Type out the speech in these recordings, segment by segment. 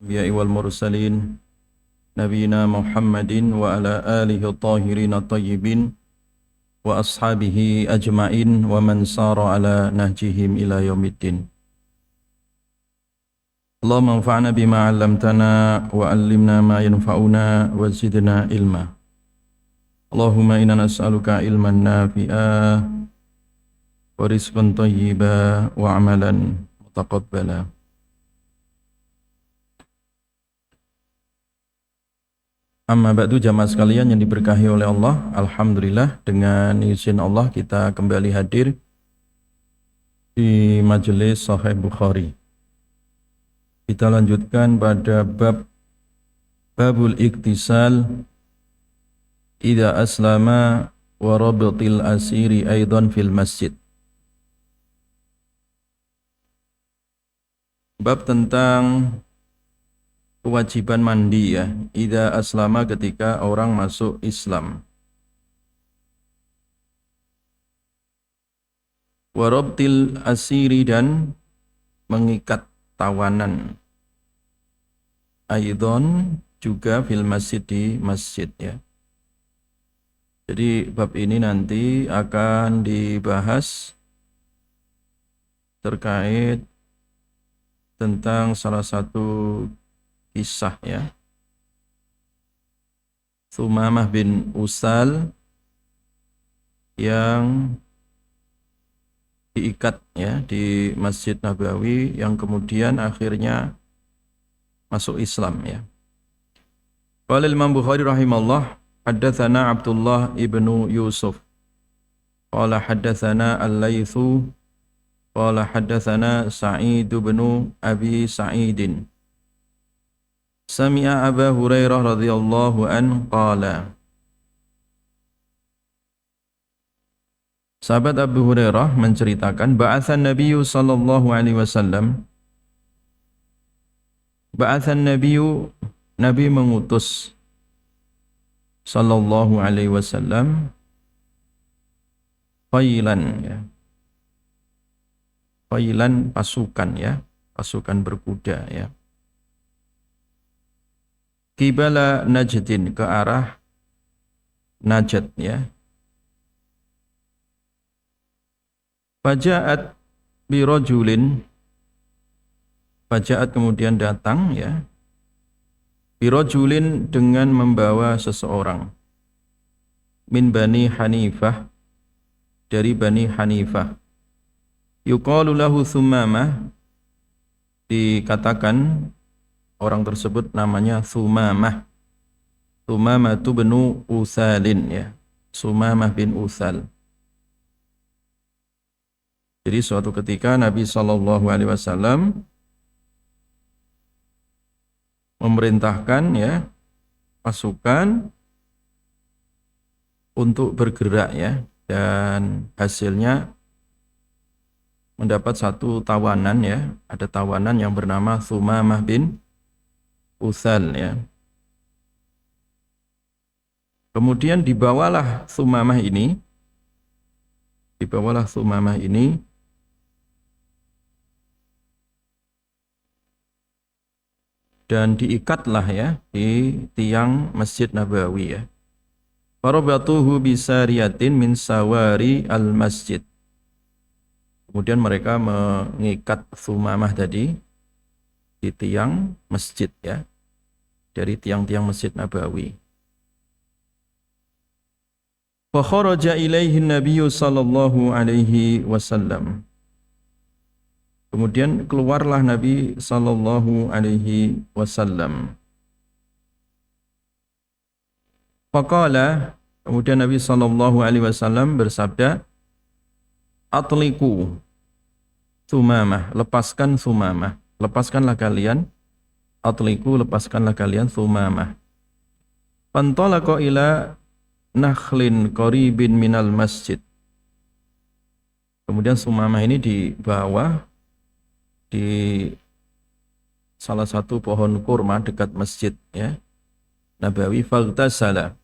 الأنبياء والمرسلين نبينا محمد وعلى آله الطاهرين الطيبين وأصحابه أجمعين ومن سار على نهجهم إلى يوم الدين. اللهم انفعنا بما علمتنا وعلمنا ما ينفعنا وزدنا علما. اللهم إنا نسألك علما نافعا ورزقا طيبا وعملا متقبلا. Amma ba'du, jamaah sekalian yang diberkahi oleh Allah, alhamdulillah dengan izin Allah kita kembali hadir di majelis Sahih Bukhari. Kita lanjutkan pada babul iktisal idza aslama wa rabtil asiri aidan fil masjid. Bab tentang kewajiban mandi ya, idza aslama ketika orang masuk Islam. Wa rabtil asiri dan mengikat tawanan. Aidon juga fil masjid di masjid ya. Jadi bab ini nanti akan dibahas terkait tentang salah satu kisah ya, Tsumamah bin Usal yang diikat ya di Masjid Nabawi yang kemudian akhirnya masuk Islam ya. Qala Imam Bukhari rahimallah, haddatsana Abdullah ibnu Yusuf qala haddatsana Al-Laitsu qala haddatsana Sa'id bin Abi Sa'idin Sami'a Abu Hurairah radhiyallahu an qala. Sahabat Abu Hurairah menceritakan ba'atsan Nabiyyu sallallahu alaihi wasallam. Ba'atsan Nabiyyu, Nabi mengutus sallallahu alaihi wasallam qailan ya. Qailan pasukan ya, pasukan berkuda ya. Qibala Najdin, ke arah Najd ya. Faja'at birojulin, Faja'at kemudian datang ya, birojulin dengan membawa seseorang, min Bani Hanifah, dari Bani Hanifah, yuqalu lahu Tsumamah, dikatakan orang tersebut namanya Tsumamah. Tsumamah itu benu Usalin ya, Tsumamah bin Usal. Jadi suatu ketika Nabi SAW memerintahkan ya pasukan untuk bergerak ya, dan hasilnya mendapat satu tawanan ya, ada tawanan yang bernama Tsumamah bin Usal ya. Kemudian dibawalah Tsumamah ini dan diikatlah ya di tiang Masjid Nabawi ya. Farabatuhu bisariyatin min sawari al-masjid. Kemudian mereka mengikat Tsumamah tadi di tiang masjid ya, dari tiang-tiang Masjid Nabawi. Fa kharaja ilaihi Nabiyyu sallallahu alaihi wasallam. Kemudian keluarlah Nabi sallallahu alaihi wasallam. Faqala, kemudian Nabi sallallahu alaihi wasallam bersabda, atliku Tsumamah, lepaskan Tsumamah, lepaskanlah kalian, atliku, lepaskanlah kalian Tsumamah. Fantalaqa ila nakhlin qaribin minal masjid. Kemudian Tsumamah ini dibawa di salah satu pohon kurma dekat masjid ya Nabawi. Faghtasala,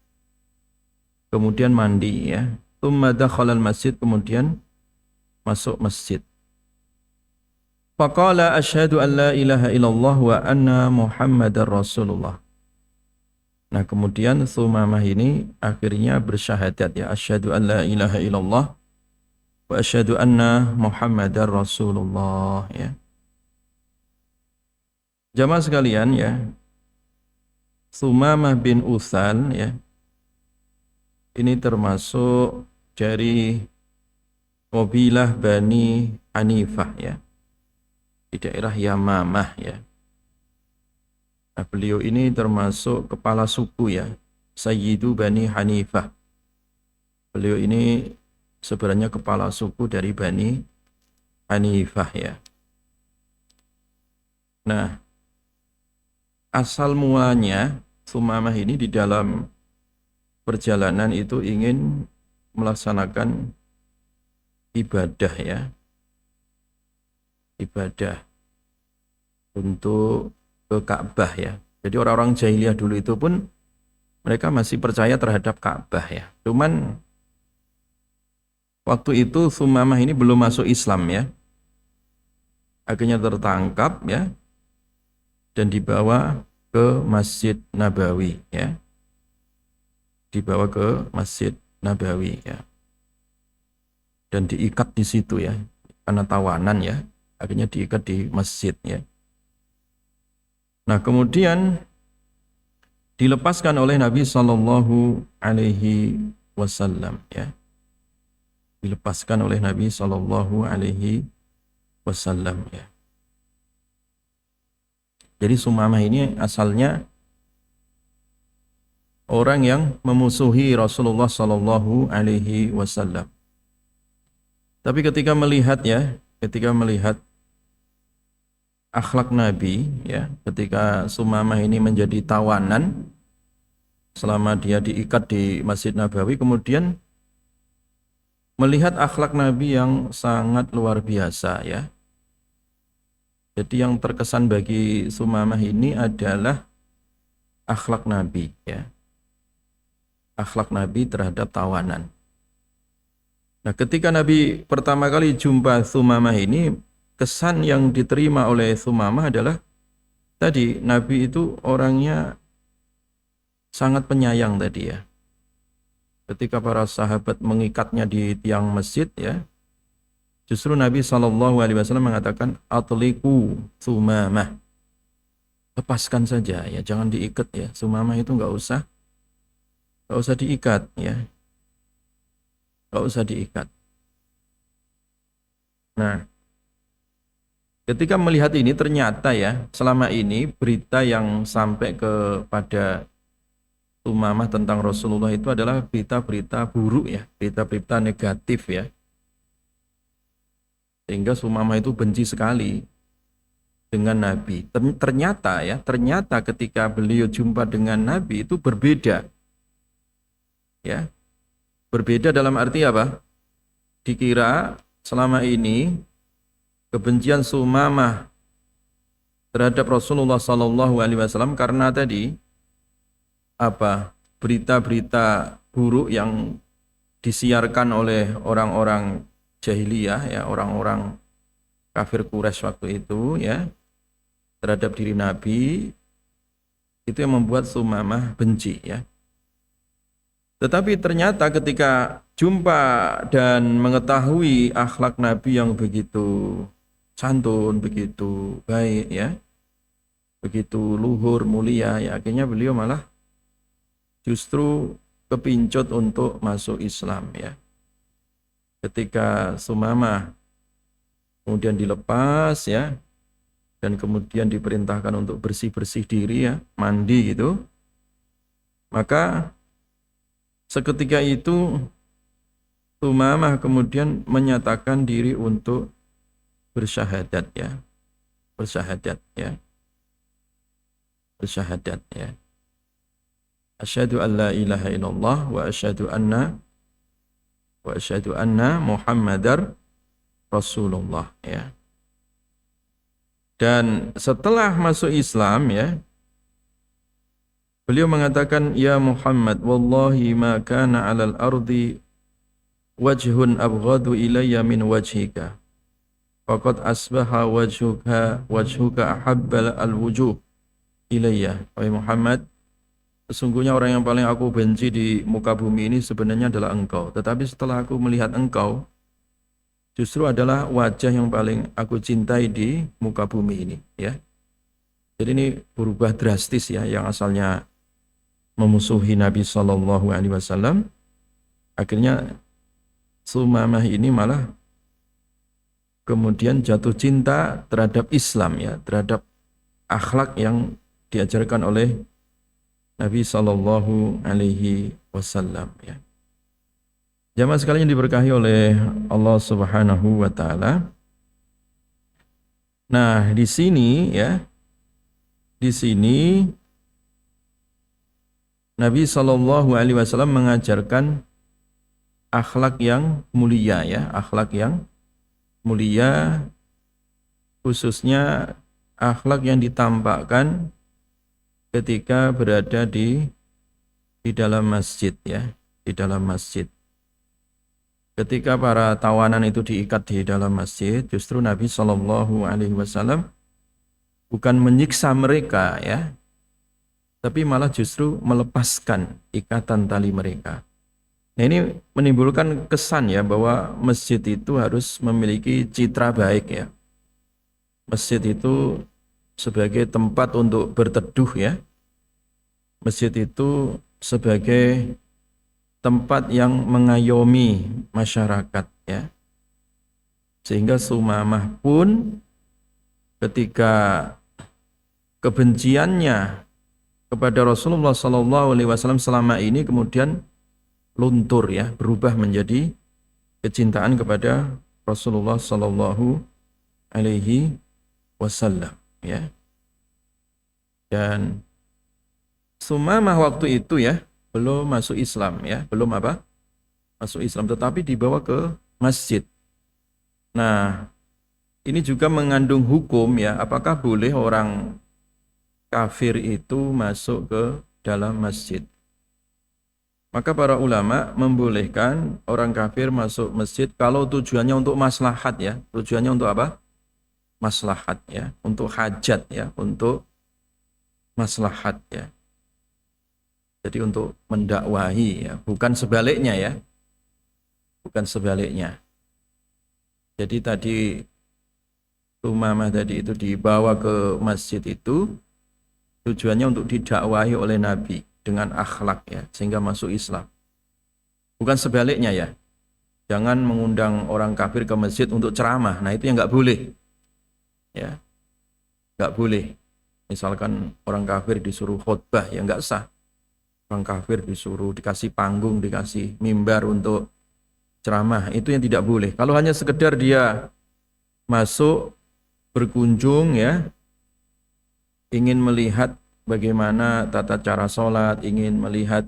kemudian mandi ya. Tsumma dakhala al masjid, kemudian masuk masjid. Faqala asyhadu an la ilaha illallah wa anna Muhammadar Rasulullah. Nah, kemudian Sumamah ini akhirnya bersyahadat ya, asyhadu an la ilaha illallah wa asyhadu anna Muhammadar Rasulullah ya. Jamaah sekalian ya, Sumamah bin Utsal ya, ini termasuk dari kabilah Bani Hanifah ya, di daerah Yamamah ya. Nah, beliau ini termasuk kepala suku ya, Sayyidu Bani Hanifah. Beliau ini sebenarnya kepala suku dari Bani Hanifah ya. Nah, asal mulanya Sumamah ini di dalam perjalanan itu ingin melaksanakan ibadah ya, ibadah untuk ke Ka'bah ya. Jadi orang-orang jahiliyah dulu itu pun mereka masih percaya terhadap Ka'bah ya. Cuman waktu itu Sumamah ini belum masuk Islam ya. Akhirnya tertangkap ya dan dibawa ke Masjid Nabawi ya. Dibawa ke Masjid Nabawi ya. Dan diikat di situ ya. Karena tawanan ya. Akhirnya diikat di masjid ya. Nah, kemudian dilepaskan oleh Nabi Sallallahu Alaihi Wasallam ya. Dilepaskan oleh Nabi Sallallahu Alaihi Wasallam ya. Jadi Sumamah ini asalnya orang yang memusuhi Rasulullah Sallallahu Alaihi Wasallam. Tapi ketika melihat akhlak Nabi ya, ketika Sumamah ini menjadi tawanan selama dia diikat di Masjid Nabawi, kemudian melihat akhlak Nabi yang sangat luar biasa ya. Jadi yang terkesan bagi Sumamah ini adalah akhlak Nabi ya. Akhlak Nabi terhadap tawanan. Nah, ketika Nabi pertama kali jumpa Sumamah ini, kesan yang diterima oleh Sumamah adalah tadi Nabi itu orangnya sangat penyayang tadi ya. Ketika para sahabat mengikatnya di tiang masjid ya, justru Nabi SAW mengatakan atliqu Sumamah, lepaskan saja ya, jangan diikat ya. Sumamah itu nggak usah diikat ya, nggak usah diikat. Nah, ketika melihat ini ternyata ya, selama ini berita yang sampai kepada Sumamah tentang Rasulullah itu adalah berita-berita buruk ya, berita-berita negatif ya. Sehingga Sumamah itu benci sekali dengan Nabi. Ternyata ketika beliau jumpa dengan Nabi itu berbeda. Ya. Berbeda dalam arti apa? Dikira selama ini kebencian Sumamah terhadap Rasulullah SAW karena tadi berita-berita buruk yang disiarkan oleh orang-orang jahiliyah ya, orang-orang kafir Quraisy waktu itu ya, terhadap diri Nabi, itu yang membuat Sumamah benci ya. Tetapi ternyata ketika jumpa dan mengetahui akhlak Nabi yang begitu santun, begitu baik ya, begitu luhur, mulia ya, akhirnya beliau malah justru kepincut untuk masuk Islam ya. Ketika Sumamah kemudian dilepas ya, dan kemudian diperintahkan untuk bersih-bersih diri ya, mandi gitu, maka seketika itu Sumamah kemudian menyatakan diri untuk bersyahadat ya. Bersyahadat ya. Bersyahadat ya. Asyhadu an la ilaha illallah wa asyhadu anna Muhammadar Rasulullah ya. Dan setelah masuk Islam ya, beliau mengatakan, ya Muhammad, wallahi ma kana 'alal ardi wajhun abghadu ilayya min wajhika. faqad asbaha wajhuka ahabbal al-wujuh ilayya. Wahai Muhammad, sesungguhnya orang yang paling aku benci di muka bumi ini sebenarnya adalah engkau. Tetapi setelah aku melihat engkau, justru adalah wajah yang paling aku cintai di muka bumi ini, ya. Jadi ini berubah drastis ya, yang asalnya memusuhi Nabi Shallallahu Alaihi Wasallam, akhirnya Sumamah ini malah kemudian jatuh cinta terhadap Islam ya, terhadap akhlak yang diajarkan oleh Nabi Shallallahu Alaihi Wasallam ya. Jamaah sekalian diberkahi oleh Allah Subhanahu Wa Taala. Nah di sini ya. Di sini Nabi Shallallahu Alaihi Wasallam mengajarkan akhlak yang mulia ya, akhlak yang mulia, khususnya akhlak yang ditampakkan ketika berada di dalam masjid ya, di dalam masjid. Ketika para tawanan itu diikat di dalam masjid, justru Nabi Shallallahu Alaihi Wasallam bukan menyiksa mereka ya, tapi malah justru melepaskan ikatan tali mereka. Nah ini menimbulkan kesan ya bahwa masjid itu harus memiliki citra baik ya. Masjid itu sebagai tempat untuk berteduh ya. Masjid itu sebagai tempat yang mengayomi masyarakat ya. Sehingga Sumamah pun ketika kebenciannya kepada Rasulullah SAW selama ini kemudian luntur ya, berubah menjadi kecintaan kepada Rasulullah SAW ya. Dan Sumamah waktu itu ya belum masuk Islam ya, belum apa? Masuk Islam, tetapi dibawa ke masjid. Nah, ini juga mengandung hukum ya, apakah boleh orang kafir itu masuk ke dalam masjid. Maka para ulama membolehkan orang kafir masuk masjid kalau tujuannya untuk maslahat ya. Tujuannya untuk apa? Maslahat ya, untuk hajat ya, untuk maslahat ya. Jadi untuk mendakwahi ya, bukan sebaliknya ya. Bukan sebaliknya. Jadi tadi Sumamah tadi itu dibawa ke masjid itu tujuannya untuk didakwahi oleh Nabi dengan akhlak ya, sehingga masuk Islam. Bukan sebaliknya ya. Jangan mengundang orang kafir ke masjid untuk ceramah. Nah itu yang nggak boleh. Ya, nggak boleh. Misalkan orang kafir disuruh khutbah ya nggak sah. Orang kafir disuruh dikasih panggung, dikasih mimbar untuk ceramah, itu yang tidak boleh. Kalau hanya sekedar dia masuk berkunjung ya, ingin melihat bagaimana tata cara sholat, ingin melihat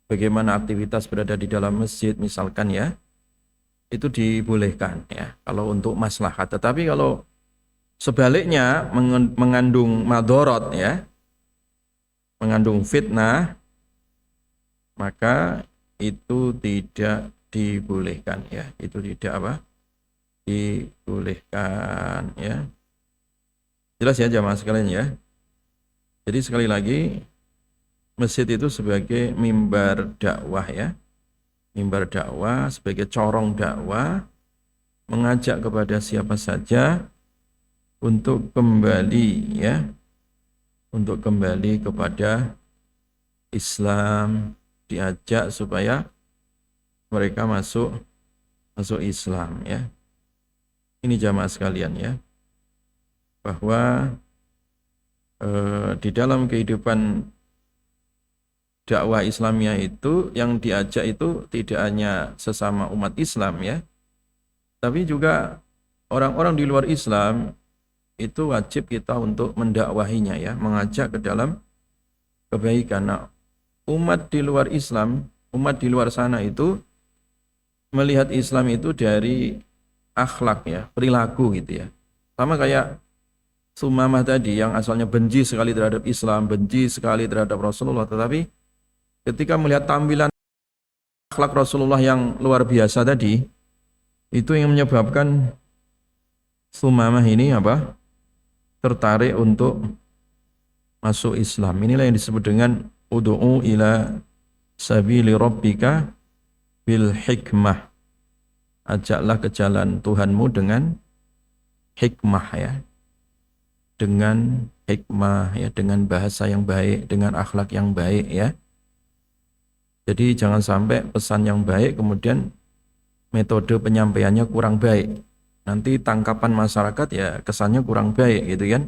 bagaimana aktivitas berada di dalam masjid misalkan ya, itu dibolehkan ya kalau untuk maslahat. Tetapi kalau sebaliknya mengandung madorot ya, mengandung fitnah, maka itu tidak dibolehkan ya, itu tidak apa? Dibolehkan ya. Jelas ya jamaah sekalian ya. Jadi sekali lagi masjid itu sebagai mimbar dakwah ya. Mimbar dakwah sebagai corong dakwah, mengajak kepada siapa saja untuk kembali ya. Untuk kembali kepada Islam, diajak supaya mereka masuk Islam ya. Ini jamaah sekalian ya, bahwa di dalam kehidupan dakwah Islamiyah itu yang diajak itu tidak hanya sesama umat Islam ya, tapi juga orang-orang di luar Islam itu wajib kita untuk mendakwahinya ya, mengajak ke dalam kebaikan. Nah, umat di luar Islam, umat di luar sana itu melihat Islam itu dari akhlak ya, perilaku gitu ya. Sama kayak Sumamah tadi yang asalnya benci sekali terhadap Islam, benci sekali terhadap Rasulullah, tetapi ketika melihat tampilan akhlak Rasulullah yang luar biasa tadi, itu yang menyebabkan Sumamah ini apa? Tertarik untuk masuk Islam. Inilah yang disebut dengan ud'u ila sabili rabbika bil hikmah. Ajaklah ke jalan Tuhanmu dengan hikmah ya. Dengan hikmah ya, dengan bahasa yang baik, dengan akhlak yang baik ya. Jadi jangan sampai pesan yang baik kemudian metode penyampaiannya kurang baik. Nanti tangkapan masyarakat ya kesannya kurang baik gitu kan.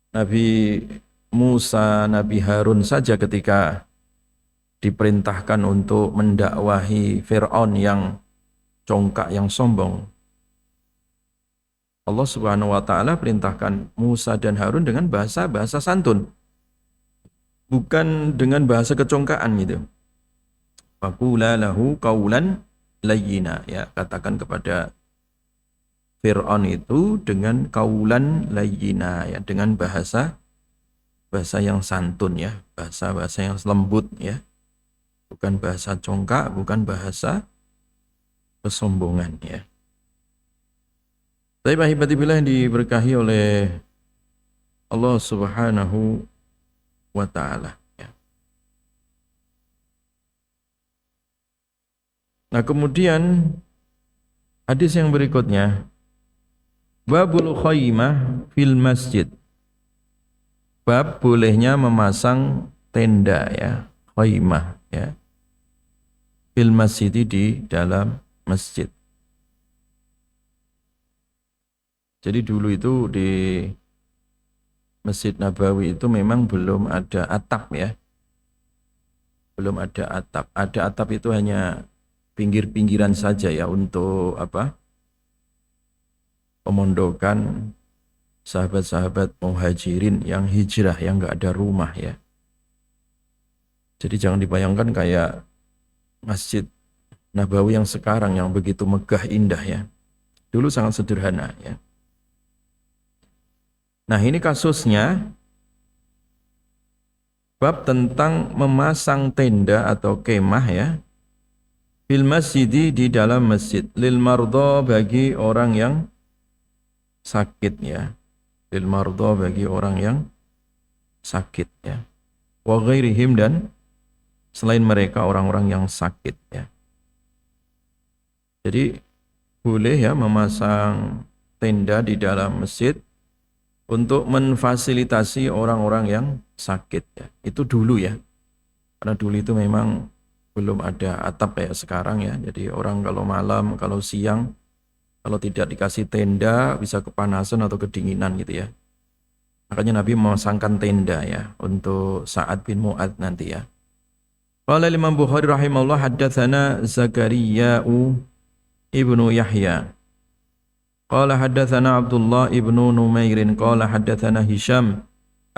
Nabi Musa, Nabi Harun saja ketika diperintahkan untuk mendakwahi Fir'aun yang congkak, yang sombong, Allah Subhanahu wa taala perintahkan Musa dan Harun dengan bahasa santun, bukan dengan bahasa kecongkaan gitu. Faqula lahu qaulan layyina, ya, katakan kepada Fir'aun itu dengan kaulan layyina, ya, dengan bahasa yang santun ya, bahasa yang lembut ya. Bukan bahasa congkak, bukan bahasa kesombongan ya. Tapi ahibatibillah yang diberkahi oleh Allah Subhanahu wa taala ya. Nah, kemudian hadis yang berikutnya, babul khaymah fil masjid. Bab bolehnya memasang tenda ya, khaymah ya, fil masjid, di dalam masjid. Jadi dulu itu di Masjid Nabawi itu memang belum ada atap ya. Belum ada atap. Ada atap itu hanya pinggir-pinggiran saja ya, untuk apa? Pemondokan sahabat-sahabat muhajirin yang hijrah, yang enggak ada rumah ya. Jadi jangan dibayangkan kayak Masjid Nabawi yang sekarang yang begitu megah indah ya. Dulu sangat sederhana ya. Nah, ini kasusnya bab tentang memasang tenda atau kemah ya, fil masjidi, di dalam masjid, lil mardha, bagi orang yang sakit ya, lil mardha, bagi orang yang sakit ya, wa ghairihim, dan selain mereka orang-orang yang sakit ya. Jadi boleh ya memasang tenda di dalam masjid untuk memfasilitasi orang-orang yang sakit ya. Itu dulu ya. Karena dulu itu memang belum ada atap kayak sekarang ya. Jadi orang kalau malam, kalau siang, kalau tidak dikasih tenda bisa kepanasan atau kedinginan gitu ya. Makanya Nabi memasangkan tenda ya untuk Sa'ad bin Mu'adz nanti ya. Qala Imam Bukhari rahimahullah, haddatsana Zakaria ibnu Yahya. Qala haddatsana Abdullah ibnu Numairin qala haddatsana Hisham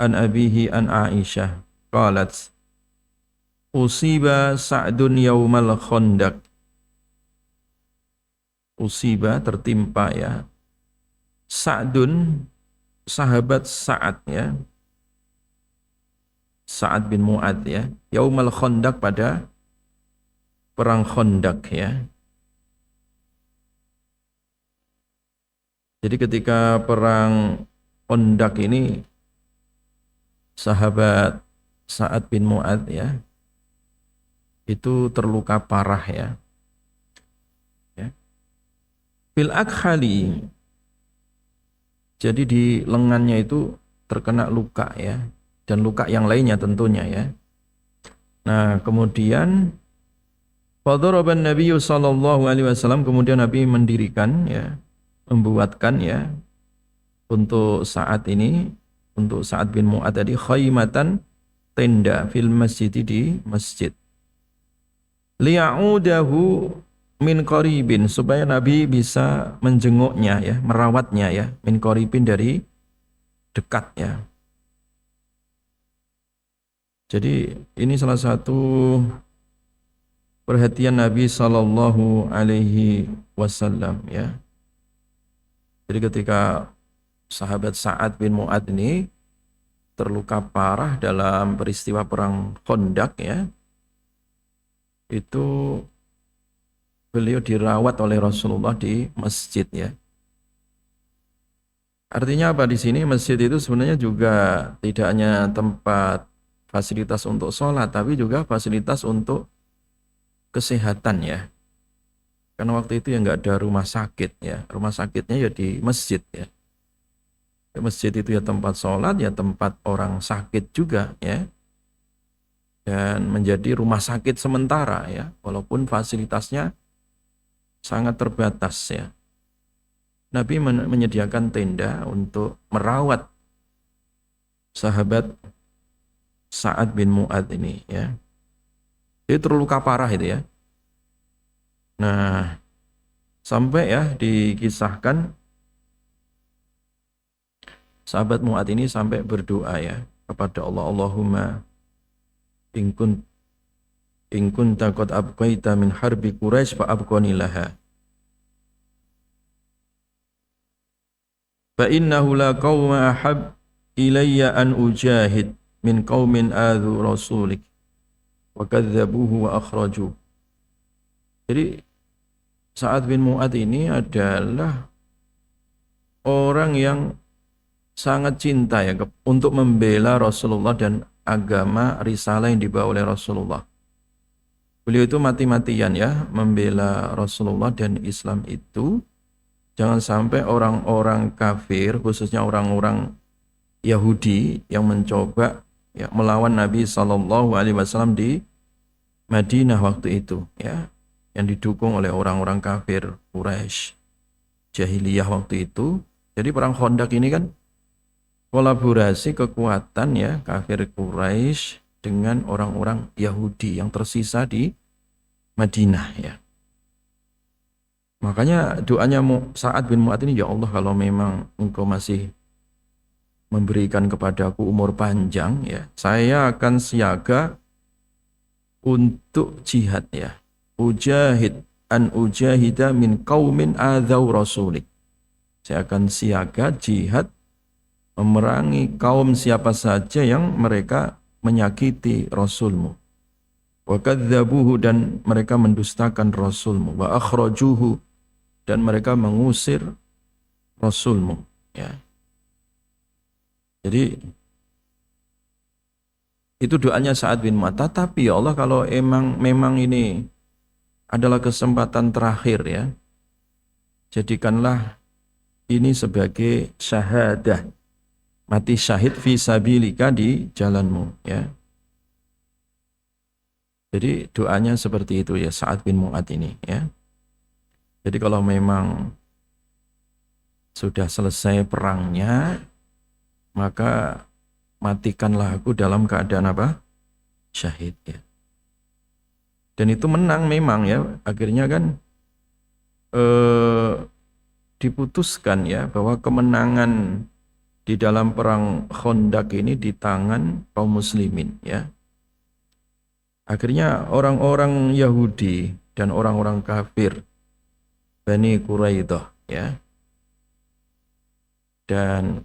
an abihi an Aisyah qalat usiba Sa'dun yaumal Khandaq. Usiba, tertimpa ya, Sa'dun, sahabat Sa'ad ya, Sa'ad bin Mu'adz ya, yaumal Khandaq, pada perang Khandaq ya. Jadi ketika perang Khandaq ini sahabat Sa'ad bin Mu'adz ya itu terluka parah ya. Fil akhali, jadi di lengannya itu terkena luka ya, dan luka yang lainnya tentunya ya. Nah, kemudian fadharaban Nabi sallallahu alaihi wasallam, kemudian Nabi mendirikan ya, membuatkan ya untuk saat ini, untuk Sa'ad bin Mu'adz tadi, khaymatan, tenda, fil masjid, di masjid, liya'udahu min qaribin, supaya Nabi bisa menjenguknya ya, merawatnya ya, min qaribin, dari dekat ya. Jadi ini salah satu perhatian Nabi sallallahu alaihi wasallam ya. Jadi ketika sahabat Sa'ad bin Mu'adz ini terluka parah dalam peristiwa perang Khandaq ya, itu beliau dirawat oleh Rasulullah di masjid ya. Artinya apa di sini? Masjid itu sebenarnya juga tidak hanya tempat fasilitas untuk sholat, tapi juga fasilitas untuk kesehatan ya. Karena waktu itu ya nggak ada rumah sakit ya. Rumah sakitnya ya di masjid ya. Masjid itu ya tempat sholat, ya tempat orang sakit juga ya. Dan menjadi rumah sakit sementara ya. Walaupun fasilitasnya sangat terbatas ya. Nabi menyediakan tenda untuk merawat sahabat Sa'ad bin Mu'adz ini ya. Dia terluka parah itu ya. Nah, sampai ya dikisahkan sahabat Mu'adz ini sampai berdoa ya kepada Allah, Allahumma in kunta qad abqaita min harbi Quraisy fa abqani laha. Fa innahu la qauma ahab ilayya an ujahid min qaumin adhu rasulik wa kadzabuhu wa akhraju. Jadi Sa'ad bin Mu'adz ini adalah orang yang sangat cinta ya untuk membela Rasulullah dan agama risalah yang dibawa oleh Rasulullah. Beliau itu mati-matian ya membela Rasulullah dan Islam itu. Jangan sampai orang-orang kafir, khususnya orang-orang Yahudi yang mencoba ya melawan Nabi SAW di Madinah waktu itu ya, yang didukung oleh orang-orang kafir Quraisy jahiliyah waktu itu. Jadi perang Khandaq ini kan kolaborasi kekuatan ya kafir Quraisy dengan orang-orang Yahudi yang tersisa di Madinah ya. Makanya doanya Sa'ad bin Mu'adz ini, ya Allah kalau memang engkau masih memberikan kepadaku umur panjang ya, saya akan siaga untuk jihad ya. Ujahid an ujahida min qaumin adzau rasulik. Saya akan siaga jihad memerangi kaum siapa saja yang mereka menyakiti Rasulmu. Wa kadzabuhu, dan mereka mendustakan Rasulmu. Wa akhrajuhu, dan mereka mengusir Rasulmu ya. Jadi itu doanya Sa'ad bin Mu'adz. Tapi ya Allah kalau memang ini adalah kesempatan terakhir ya, jadikanlah ini sebagai syahadah, mati syahid fi sabilika, di jalanmu ya. Jadi doanya seperti itu ya Sa'ad bin Mu'adz ini ya. Jadi kalau memang sudah selesai perangnya, maka matikanlah aku dalam keadaan apa? Syahid ya. Dan itu menang memang ya. Akhirnya kan diputuskan ya bahwa kemenangan di dalam perang Khandaq ini di tangan kaum muslimin ya. Akhirnya orang-orang Yahudi dan orang-orang kafir Bani Quraidah ya. Dan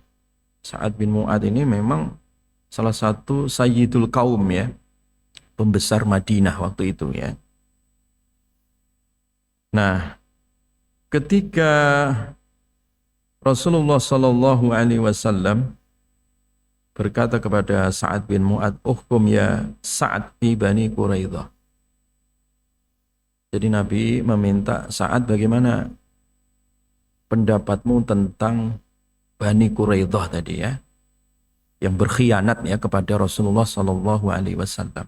Sa'ad bin Mu'adz ini memang salah satu sayyidul kaum ya, pembesar Madinah waktu itu ya. Nah, ketika Rasulullah sallallahu alaihi wasallam berkata kepada Sa'ad bin Mu'adz, "Uhkum ya Sa'ad fi Bani Quraidah." Jadi Nabi meminta, Sa'ad, bagaimana pendapatmu tentang Bani Quraidah tadi ya, yang berkhianat ya kepada Rasulullah sallallahu alaihi wasallam.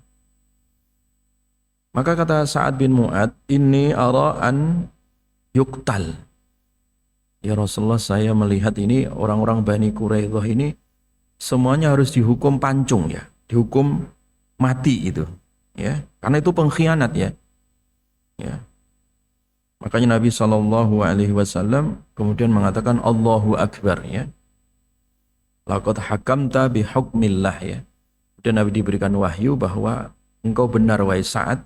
Maka kata Sa'ad bin Mu'adz, "Inni ara an yuqtal." Ya Rasulullah, saya melihat ini orang-orang Bani Quraidah ini semuanya harus dihukum pancung ya, dihukum mati itu ya, karena itu pengkhianat ya. Ya. Makanya Nabi Shallallahu Alaihi Wasallam kemudian mengatakan Allahu Akbar ya. Laqad hakamta bihukmillah ya. Dan Nabi diberikan wahyu bahwa engkau benar wahai Sa'ad,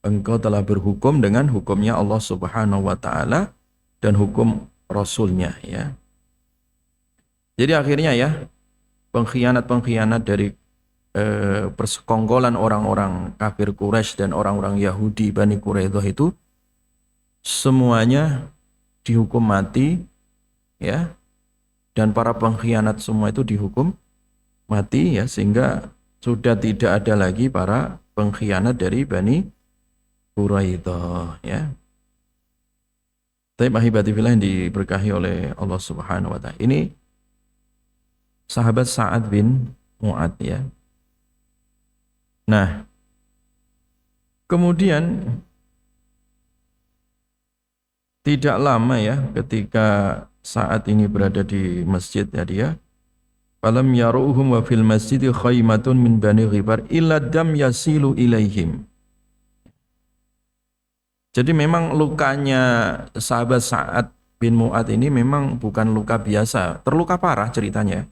engkau telah berhukum dengan hukumnya Allah Subhanahu Wa Taala dan hukum Rasulnya ya. Jadi akhirnya ya pengkhianat-pengkhianat dari persekongkolan orang-orang kafir Quraisy dan orang-orang Yahudi Bani Quraidah itu semuanya dihukum mati ya, dan para pengkhianat semua itu dihukum mati ya, sehingga sudah tidak ada lagi para pengkhianat dari Bani Quraidah ya. Tapi ahibati fillah yang diberkahi oleh Allah Subhanahu wa taala. Ini sahabat Sa'ad bin Mu'ad ya. Nah, kemudian tidak lama ya ketika saat ini berada di masjid ya dia, falam yaruhum wa fil masjid khaymatun min bani Ghifar illa dam yasilu ilaihim. Jadi memang lukanya sahabat Sa'ad bin Mu'ad ini memang bukan luka biasa, terluka parah ceritanya.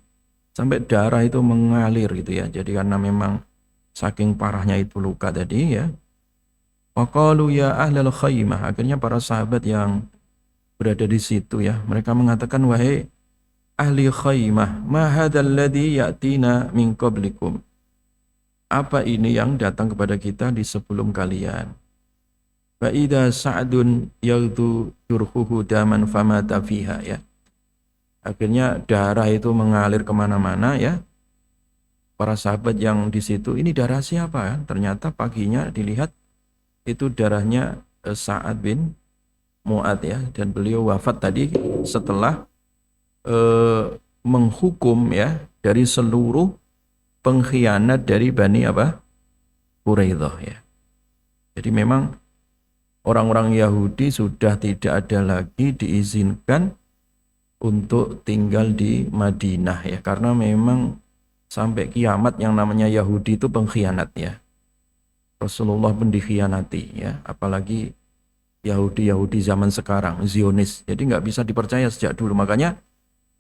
Sampai darah itu mengalir gitu ya. Jadi karena memang saking parahnya itu luka tadi ya. Waqalu ya ahlal khaymah, akhirnya para sahabat yang berada di situ ya, mereka mengatakan, wahai ahli khaymah, ma hadzal ladzi ya'tina min qablikum. Apa ini yang datang kepada kita di sebelum kalian? Fa idza Sa'dun yaghdu jurhuhu daman famata fiha ya. Akhirnya darah itu mengalir kemana-mana ya. Para sahabat yang di situ, ini darah siapa ya? Ternyata paginya dilihat itu darahnya Sa'ad bin Mu'ad ya, dan beliau wafat tadi setelah menghukum ya dari seluruh pengkhianat dari Bani apa? Quraidah ya. Jadi memang orang-orang Yahudi sudah tidak ada lagi diizinkan untuk tinggal di Madinah ya, karena memang sampai kiamat yang namanya Yahudi itu pengkhianat ya. Rasulullah pun dikhianati ya, apalagi Yahudi zaman sekarang, Zionis. Jadi nggak bisa dipercaya sejak dulu. Makanya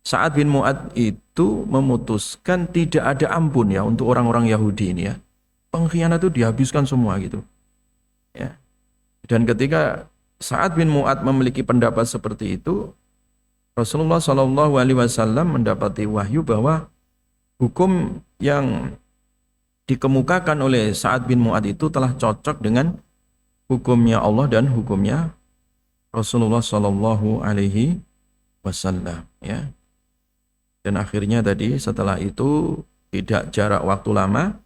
Sa'ad bin Mu'ad itu memutuskan tidak ada ampun ya untuk orang-orang Yahudi ini ya. Pengkhianat itu dihabiskan semua gitu. Ya. Dan ketika Sa'ad bin Mu'ad memiliki pendapat seperti itu, Rasulullah SAW mendapati wahyu bahwa hukum yang dikemukakan oleh Sa'ad bin Mu'ad itu telah cocok dengan hukumnya Allah dan hukumnya Rasulullah Sallallahu Alaihi Wasallam ya. Dan akhirnya tadi setelah itu tidak jarak waktu lama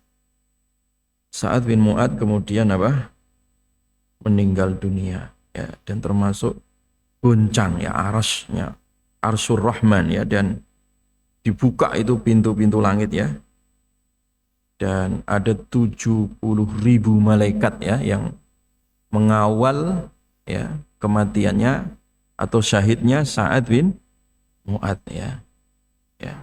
Sa'ad bin Mu'ad kemudian apa? Meninggal dunia ya, dan termasuk goncang ya arasnya, Arsyur Rahman ya, dan dibuka itu pintu-pintu langit ya. Dan ada 70.000 malaikat ya yang mengawal ya kematiannya atau syahidnya Sa'ad bin Mu'ad ya. Ya.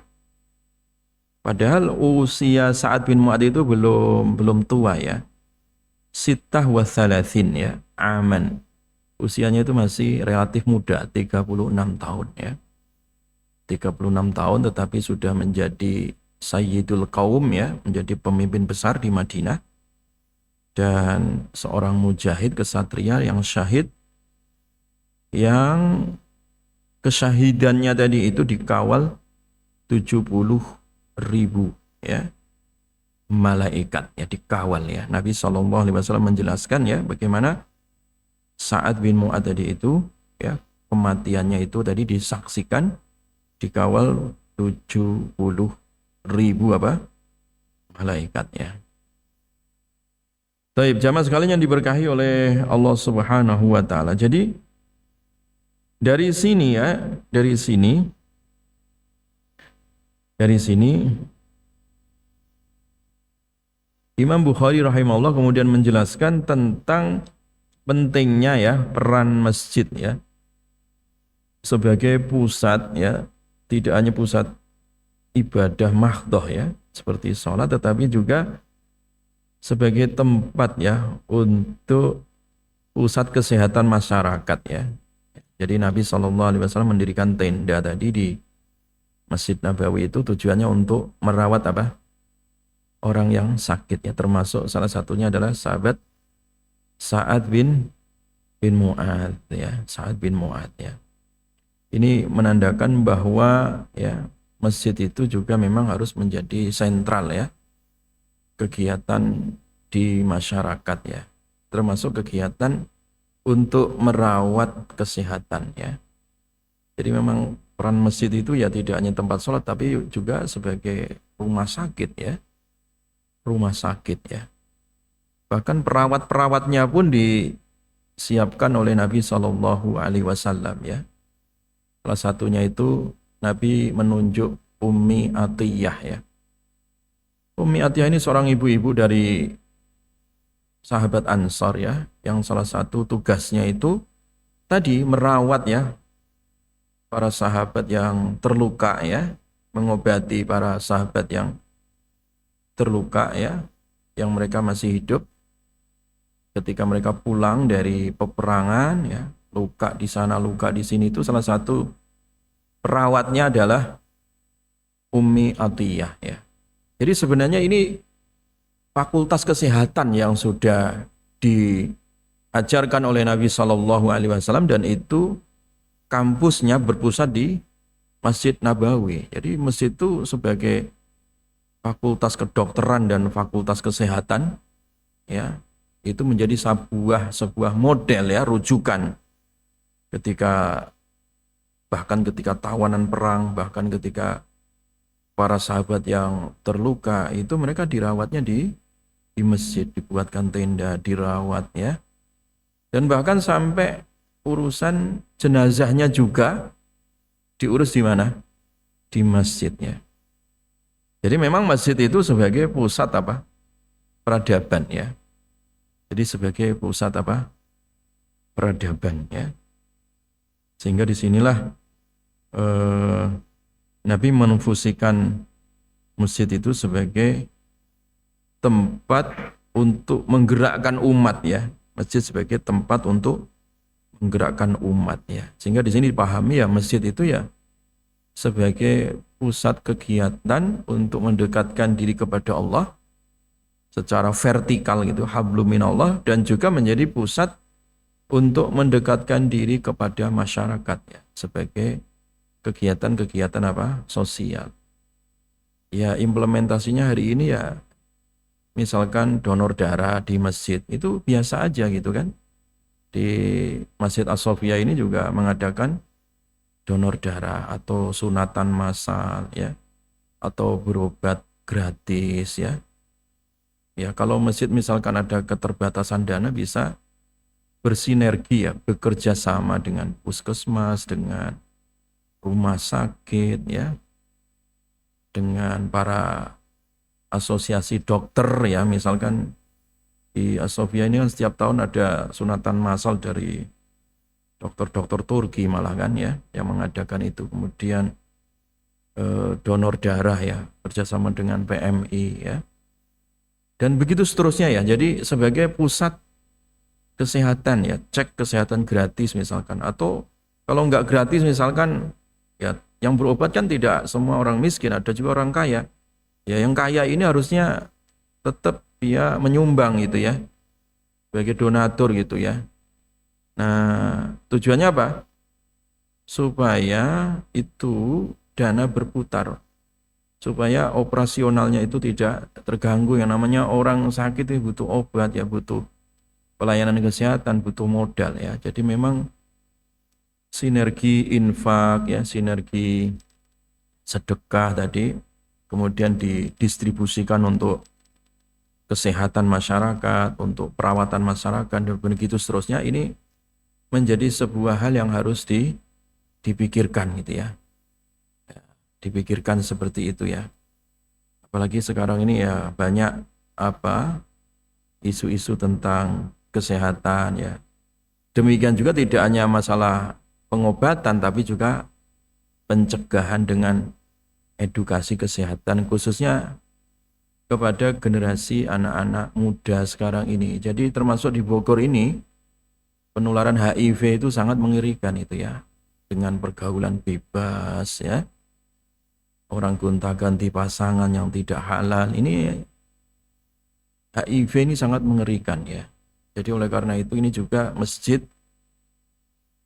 Padahal usia Sa'ad bin Mu'ad itu belum tua ya. Sittah wa thalathin ya, aman. Usianya itu masih relatif muda, 36 tahun ya. 36 tahun tetapi sudah menjadi Sayyidul Qaum ya, menjadi pemimpin besar di Madinah. Dan seorang mujahid kesatria yang syahid, yang kesyahidannya tadi itu dikawal 70.000 ya malaikat ya, dikawal ya. Nabi SAW menjelaskan ya bagaimana Sa'ad bin Mu'ad tadi itu ya, kematiannya itu tadi disaksikan dikawal 70.000 apa malaikat ya. Baik, jamaah sekalian yang diberkahi oleh Allah Subhanahu wa taala. Jadi dari sini ya, dari sini Imam Bukhari rahimahullah kemudian menjelaskan tentang pentingnya ya peran masjid ya sebagai pusat ya, tidak hanya pusat ibadah mahdhah ya seperti sholat, tetapi juga sebagai tempat ya untuk pusat kesehatan masyarakat ya. Jadi Nabi SAW mendirikan tenda tadi di Masjid Nabawi itu tujuannya untuk merawat apa? Orang yang sakit ya, termasuk salah satunya adalah sahabat Sa'ad bin Mu'ad ya, Sa'ad bin Mu'ad ya. Ini menandakan bahwa ya masjid itu juga memang harus menjadi sentral ya kegiatan di masyarakat ya, termasuk kegiatan untuk merawat kesehatan ya. Jadi memang Peran masjid itu ya tidak hanya tempat sholat tapi juga sebagai rumah sakit ya, rumah sakit ya. Bahkan perawat-perawatnya pun disiapkan oleh Nabi Shallallahu Alaihi Wasallam ya. Salah satunya itu Nabi menunjuk Ummi Atiyah ya. Ummi Atiyah ini seorang ibu-ibu dari sahabat Ansar ya, yang salah satu tugasnya itu tadi merawat ya para sahabat yang terluka ya, mengobati para sahabat yang terluka ya, yang mereka masih hidup ketika mereka pulang dari peperangan ya, luka di sana, luka di sini. Itu salah satu perawatnya adalah Ummi Atiyah ya. Jadi sebenarnya ini fakultas kesehatan yang sudah diajarkan oleh Nabi Shallallahu Alaihi Wasallam, dan itu kampusnya berpusat di Masjid Nabawi. Jadi masjid itu sebagai fakultas kedokteran dan fakultas kesehatan ya, itu menjadi sebuah model ya, rujukan ketika bahkan ketika tawanan perang, bahkan ketika para sahabat yang terluka itu mereka dirawatnya di masjid, dibuatkan tenda, dirawat ya. Dan bahkan sampai urusan jenazahnya juga diurus di mana? Di masjidnya. Jadi memang masjid itu sebagai pusat apa? Peradaban ya. Jadi sebagai pusat apa? Peradaban ya. Sehingga disinilah Nabi menfusikan masjid itu sebagai tempat untuk menggerakkan umat ya. Masjid sebagai tempat untuk menggerakkan umat ya. Sehingga di sini dipahami ya, masjid itu ya sebagai pusat kegiatan untuk mendekatkan diri kepada Allah secara vertikal gitu, hablum minallah, dan juga menjadi pusat untuk mendekatkan diri kepada masyarakat ya, sebagai kegiatan-kegiatan apa? Sosial. Ya implementasinya hari ini ya misalkan donor darah di masjid itu biasa aja gitu kan. Di Masjid As-Sofia ini juga mengadakan donor darah atau sunatan massal ya, atau berobat gratis ya. Ya kalau masjid misalkan ada keterbatasan dana bisa bersinergi ya, bekerja sama dengan puskesmas, dengan rumah sakit ya, dengan para asosiasi dokter ya. Misalkan di As-Sofia ini kan setiap tahun ada sunatan massal dari dokter-dokter Turki malah kan ya, yang mengadakan itu. Kemudian donor darah ya, kerjasama dengan PMI ya, dan begitu seterusnya ya. Jadi sebagai pusat kesehatan ya, cek kesehatan gratis misalkan, atau kalau nggak gratis misalkan ya, yang berobat kan tidak semua orang miskin, ada juga orang kaya ya. Yang kaya ini harusnya tetap dia menyumbang gitu ya, sebagai donatur gitu ya. Nah tujuannya apa? Supaya itu dana berputar, supaya operasionalnya itu tidak terganggu. Yang namanya orang sakit itu butuh obat ya, butuh pelayanan kesehatan, butuh modal ya. Jadi memang sinergi infak ya, sinergi sedekah tadi, kemudian didistribusikan untuk kesehatan masyarakat, untuk perawatan masyarakat, dan begitu seterusnya. Ini menjadi sebuah hal yang harus dipikirkan gitu ya. Dipikirkan seperti itu ya. Apalagi sekarang ini ya banyak apa isu-isu tentang kesehatan ya. Demikian juga tidak hanya masalah pengobatan tapi juga pencegahan dengan edukasi kesehatan, khususnya kepada generasi anak-anak muda sekarang ini. Jadi termasuk di Bogor ini penularan HIV itu sangat mengerikan itu ya, dengan pergaulan bebas ya, orang gonta-ganti pasangan yang tidak halal. Ini HIV ini sangat mengerikan ya. Jadi oleh karena itu ini juga masjid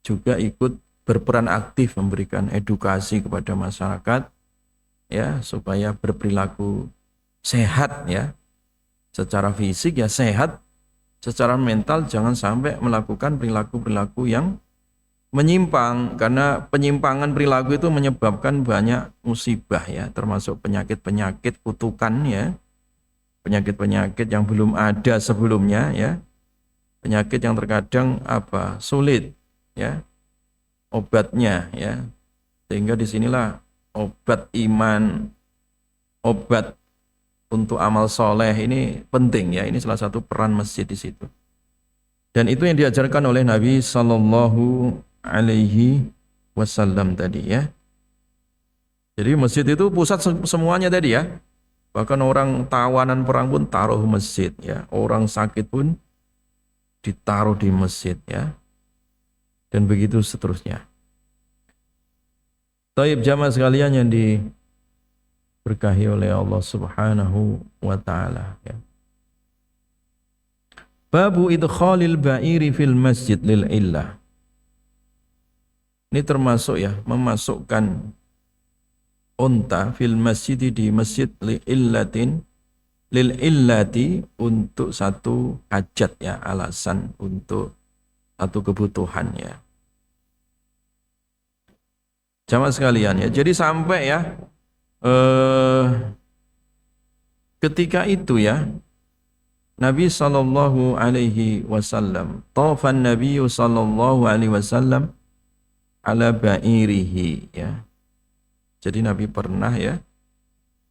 juga ikut berperan aktif memberikan edukasi kepada masyarakat ya, supaya berperilaku sehat ya, secara fisik ya sehat, secara mental jangan sampai melakukan perilaku-perilaku yang menyimpang, karena penyimpangan perilaku itu menyebabkan banyak musibah ya, termasuk penyakit-penyakit kutukan ya, penyakit-penyakit yang belum ada sebelumnya ya, penyakit yang terkadang sulit ya obatnya ya, sehingga disinilah obat iman, obat untuk amal soleh ini penting ya, ini salah satu peran masjid di situ. Dan itu yang diajarkan oleh Nabi Sallallahu Alaihi Wasallam tadi ya. Jadi masjid itu pusat semuanya tadi ya. Bahkan orang tawanan perang pun taruh masjid ya. Orang sakit pun ditaruh di masjid ya. Dan begitu seterusnya. Taib jamaah sekalian yang diberkahi oleh Allah Subhanahu wa taala ya. Babu idkhalil ba'iri fil masjid lil illah. Ini termasuk ya, memasukkan unta fil masjid, di masjid lil illati untuk satu hajat ya, alasan untuk satu kebutuhan ya. Jamaah sekalian ya, jadi sampai ya ketika itu ya Nabi sallallahu alaihi wasallam, tawafan Nabi sallallahu alaihi wasallam ala ba'irihi ya. Jadi Nabi pernah ya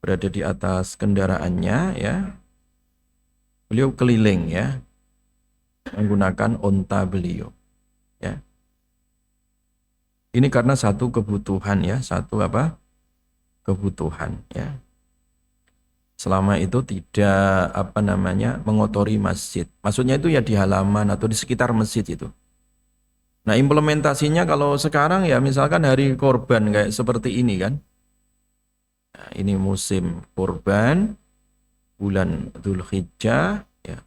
berada di atas kendaraannya ya. Beliau keliling ya menggunakan unta beliau ya. Ini karena satu kebutuhan ya, satu kebutuhan ya. Selama itu tidak mengotori masjid. Maksudnya itu ya di halaman atau di sekitar masjid itu. Nah, implementasinya kalau sekarang ya misalkan hari korban kayak seperti ini kan. Nah, ini musim korban, bulan Dzulhijjah ya.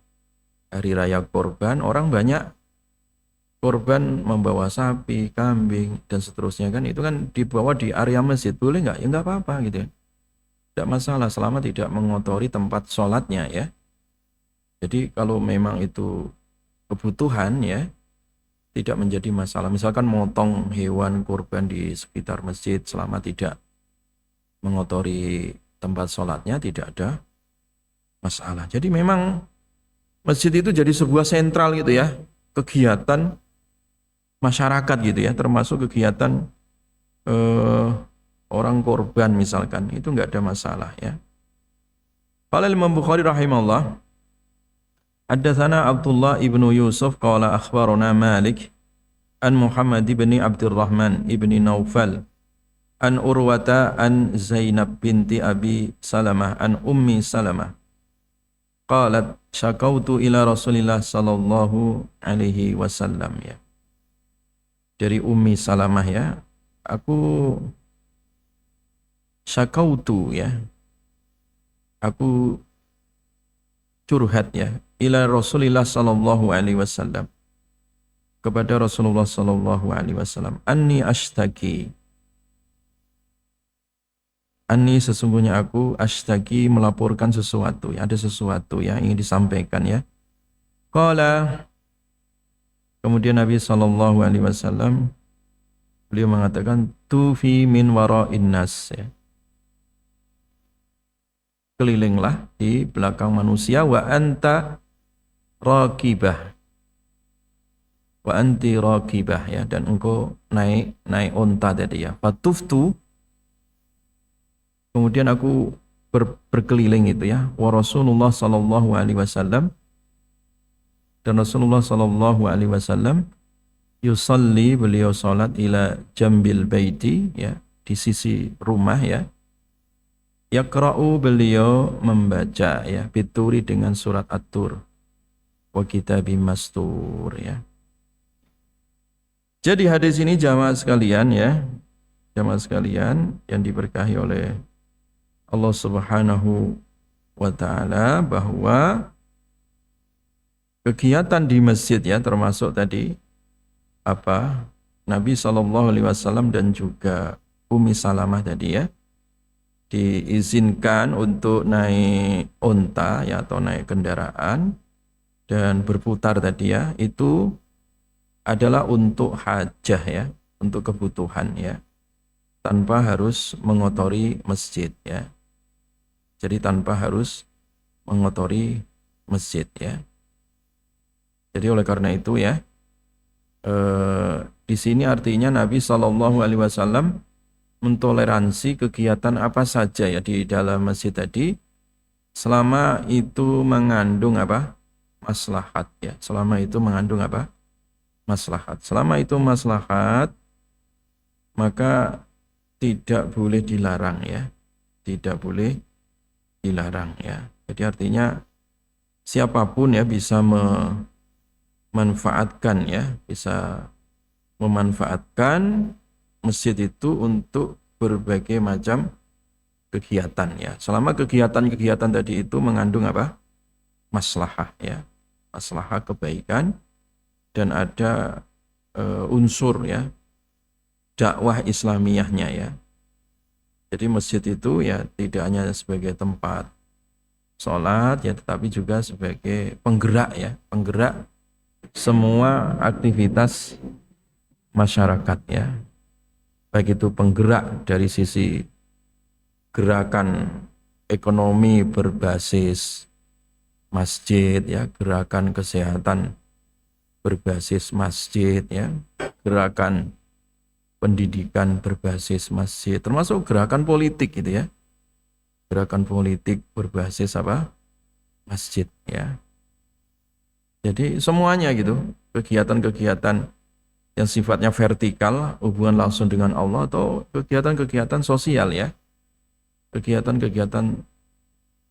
Hari raya korban, orang banyak korban membawa sapi, kambing dan seterusnya kan. Itu kan dibawa di area masjid, boleh nggak? Ya nggak apa-apa gitu ya. Tidak masalah selama tidak mengotori tempat sholatnya ya. Jadi kalau memang itu kebutuhan ya, tidak menjadi masalah. Misalkan motong hewan kurban di sekitar masjid selama tidak mengotori tempat sholatnya, tidak ada masalah. Jadi memang masjid itu jadi sebuah sentral gitu ya, kegiatan masyarakat gitu ya, termasuk kegiatan orang korban misalkan, itu enggak ada masalah ya. Qala Imam Bukhari rahimahullah, haddatsana Abdullah ibnu Yusuf qala akhbarana Malik an Muhammad ibni Abdurrahman ibni Naufal an Urwata an Zainab binti Abi Salamah an Ummi Salamah qalat syakautu ila Rasulillah sallallahu alaihi wasallam ya. Dari Ummi Salamah ya, aku syakautu ya, aku curhat ya, ila Rasulillah sallallahu alaihi wasallam, kepada Rasulullah sallallahu alaihi wasallam, anni ashtaki, anni sesungguhnya aku, ashtaki melaporkan sesuatu ya, ada sesuatu ya ingin disampaikan ya. Qala, kemudian Nabi sallallahu alaihi wasallam beliau mengatakan, tufi min wara'in nas ya, kelilinglah di belakang manusia, wa anta raqibah, wa anti raqibah ya, dan engkau naik unta tadi ya. Fatuftu, kemudian aku berkeliling itu ya, wa Rasulullah sallallahu alaihi wasallam, dan Rasulullah sallallahu alaihi wasallam yusalli, beliau salat ila jambil baiti ya, di sisi rumah ya. Yaqra'u, beliau membaca ya, bituri dengan surat At-Tur, wa kitabim mastur ya. Jadi hadis ini jamaah sekalian ya, jamaah sekalian yang diberkahi oleh Allah Subhanahu wa taala, bahwa kegiatan di masjid ya, termasuk tadi Nabi SAW dan juga Ummi Salamah tadi ya, diizinkan untuk naik unta ya, atau naik kendaraan dan berputar tadi ya, itu adalah untuk hajah ya, untuk kebutuhan ya, tanpa harus mengotori masjid ya. Jadi tanpa harus mengotori masjid ya. Jadi oleh karena itu ya, di sini artinya Nabi Shallallahu Alaihi Wasallam mentoleransi kegiatan apa saja ya di dalam masjid tadi, selama itu mengandung apa? Maslahat ya. Selama itu mengandung apa? Maslahat. Selama itu maslahat, maka tidak boleh dilarang ya. Tidak boleh dilarang ya. Jadi artinya siapapun ya bisa memanfaatkan ya, bisa memanfaatkan masjid itu untuk berbagai macam kegiatan ya. Selama kegiatan-kegiatan tadi itu mengandung apa? Maslahah ya. Maslahah kebaikan dan ada unsur ya dakwah Islamiyahnya ya. Jadi masjid itu ya tidak hanya sebagai tempat sholat ya, tetapi juga sebagai penggerak ya, penggerak semua aktivitas masyarakat ya. Baik itu penggerak dari sisi gerakan ekonomi berbasis masjid ya, gerakan kesehatan berbasis masjid ya, gerakan pendidikan berbasis masjid, termasuk gerakan politik gitu ya. Gerakan politik berbasis apa? Masjid ya. Jadi semuanya gitu, kegiatan-kegiatan yang sifatnya vertikal, hubungan langsung dengan Allah, atau kegiatan-kegiatan sosial ya. Kegiatan-kegiatan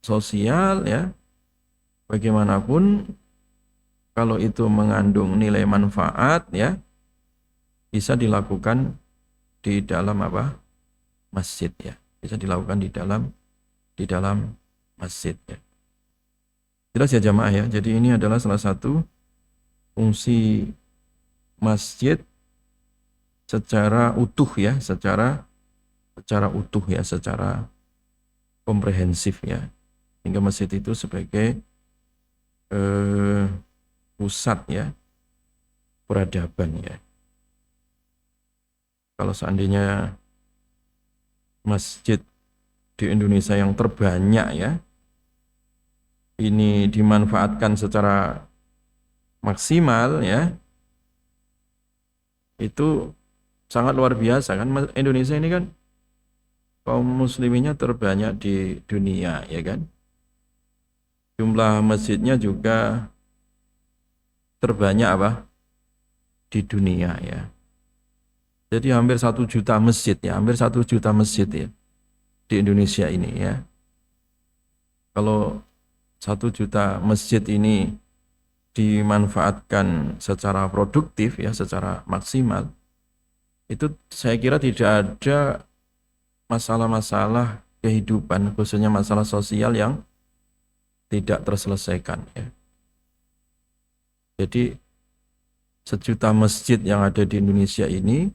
sosial ya, bagaimanapun kalau itu mengandung nilai manfaat ya, bisa dilakukan di dalam apa? Masjid ya. Bisa dilakukan di dalam masjid ya. Jelas ya jamaah ya. Jadi ini adalah salah satu fungsi masjid secara utuh ya, secara utuh ya, secara komprehensif ya. Hingga masjid itu sebagai pusat ya peradaban ya. Kalau seandainya masjid di Indonesia yang terbanyak ya, ini dimanfaatkan secara maksimal ya, itu sangat luar biasa kan. Indonesia ini kan kaum musliminnya terbanyak di dunia ya kan. Jumlah masjidnya juga terbanyak apa? Di dunia ya. Jadi hampir 1 juta masjid ya, hampir 1 juta masjid ya di Indonesia ini ya. Kalau 1 juta masjid ini dimanfaatkan secara produktif ya, secara maksimal, itu saya kira tidak ada masalah-masalah kehidupan, khususnya masalah sosial yang tidak terselesaikan ya. Jadi 1 juta masjid yang ada di Indonesia ini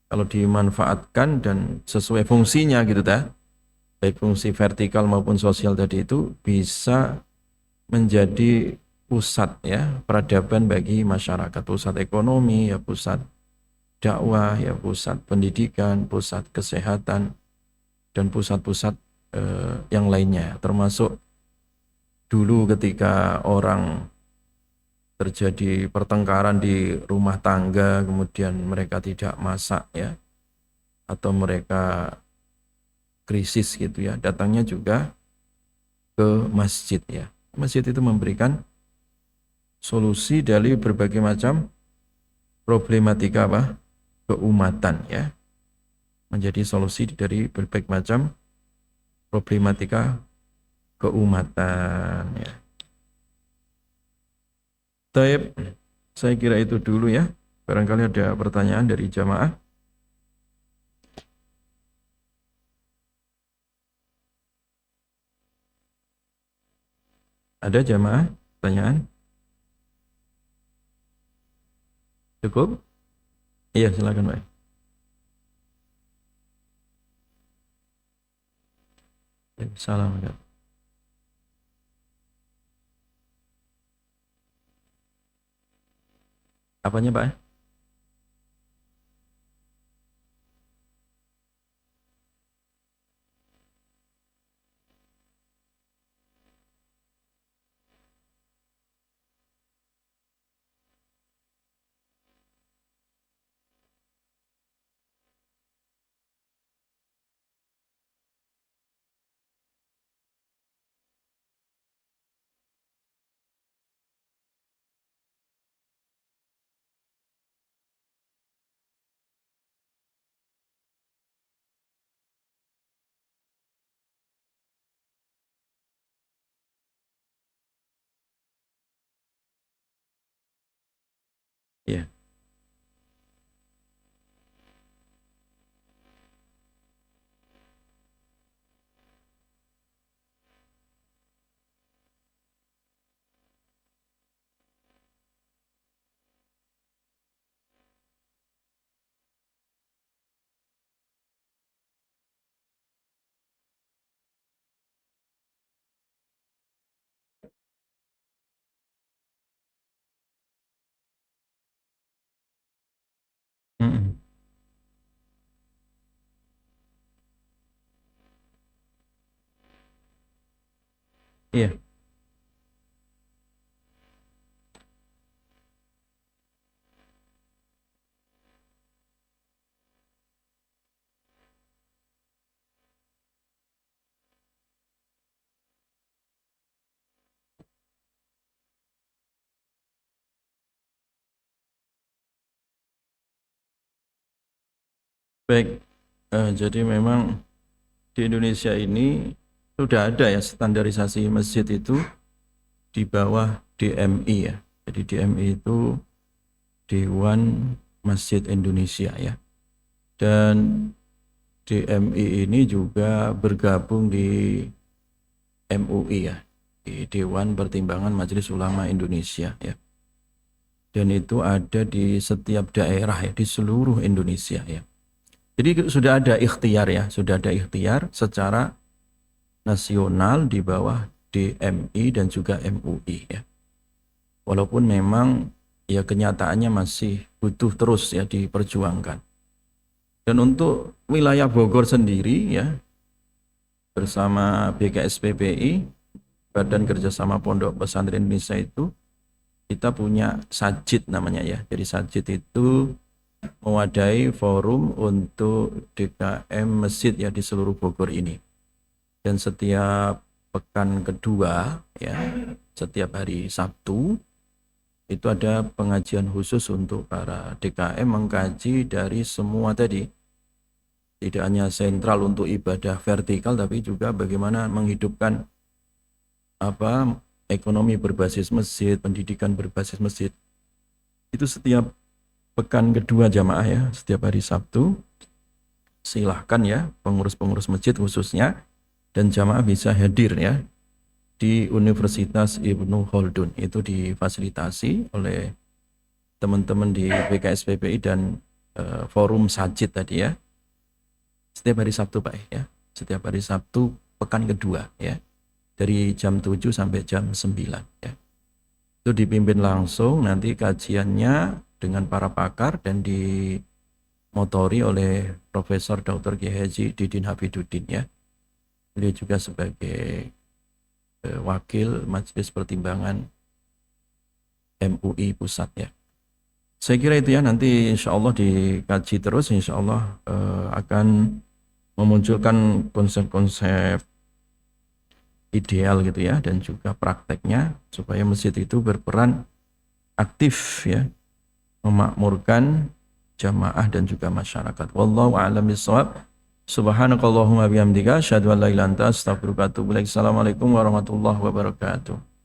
kalau dimanfaatkan dan sesuai fungsinya gitu baik fungsi vertikal maupun sosial tadi, itu bisa menjadi pusat ya peradaban bagi masyarakat, pusat ekonomi ya, pusat dakwah ya, pusat pendidikan, pusat kesehatan, dan pusat-pusat yang lainnya, termasuk dulu ketika orang terjadi pertengkaran di rumah tangga, kemudian mereka tidak masak ya, atau mereka krisis gitu ya, datangnya juga ke masjid ya. Masjid itu memberikan solusi dari berbagai macam problematika apa? Keumatan ya. Menjadi solusi dari berbagai macam problematika keumatan ya. Taib, saya kira itu dulu ya. Barangkali ada pertanyaan dari jamaah. Ada jamaah pertanyaan? Cukup? Iya, silakan Pak. Salam. Apanya Pak? Iya. Baik, jadi memang di Indonesia ini sudah ada ya standarisasi masjid itu di bawah DMI ya. Jadi DMI itu Dewan Masjid Indonesia ya. Dan DMI ini juga bergabung di MUI ya, di Dewan Pertimbangan Majelis Ulama Indonesia ya. Dan itu ada di setiap daerah ya, di seluruh Indonesia ya. Jadi sudah ada ikhtiar ya, sudah ada ikhtiar secara nasional di bawah DMI dan juga MUI ya. Walaupun memang ya kenyataannya masih butuh terus ya diperjuangkan. Dan untuk wilayah Bogor sendiri ya, bersama BKSPPI, Badan Kerjasama Pondok Pesantren Indonesia itu, kita punya Sajid namanya ya. Jadi Sajid itu mewadai forum untuk DKM masjid ya di seluruh Bogor ini. Dan setiap pekan kedua ya, setiap hari Sabtu itu ada pengajian khusus untuk para DKM mengkaji dari semua tadi. Tidak hanya sentral untuk ibadah vertikal tapi juga bagaimana menghidupkan ekonomi berbasis masjid, pendidikan berbasis masjid. Itu setiap pekan kedua jamaah ya, setiap hari Sabtu. Silahkan ya pengurus-pengurus masjid khususnya dan jamaah bisa hadir ya di Universitas Ibnu Khaldun. Itu difasilitasi oleh teman-teman di BKSPPI dan forum Sajid tadi ya. Setiap hari Sabtu Pak ya. Setiap hari Sabtu pekan kedua ya. Dari jam 7 sampai jam 9 ya. Itu dipimpin langsung nanti kajiannya dengan para pakar dan dimotori oleh Profesor Dr. Kiai Haji Didin Hafiduddin ya. Beliau juga sebagai wakil Majelis Pertimbangan MUI Pusat ya. Saya kira itu ya, nanti insya Allah dikaji terus, insya Allah akan memunculkan konsep-konsep ideal gitu ya dan juga prakteknya supaya masjid itu berperan aktif ya memakmurkan jamaah dan juga masyarakat. Wallahu a'lam bishawab. Subhanakallahumma bihamdika asyhadu an la ilaha illa anta astaghfiruka wa atubu ilaik. Assalamualaikum warahmatullahi wabarakatuh.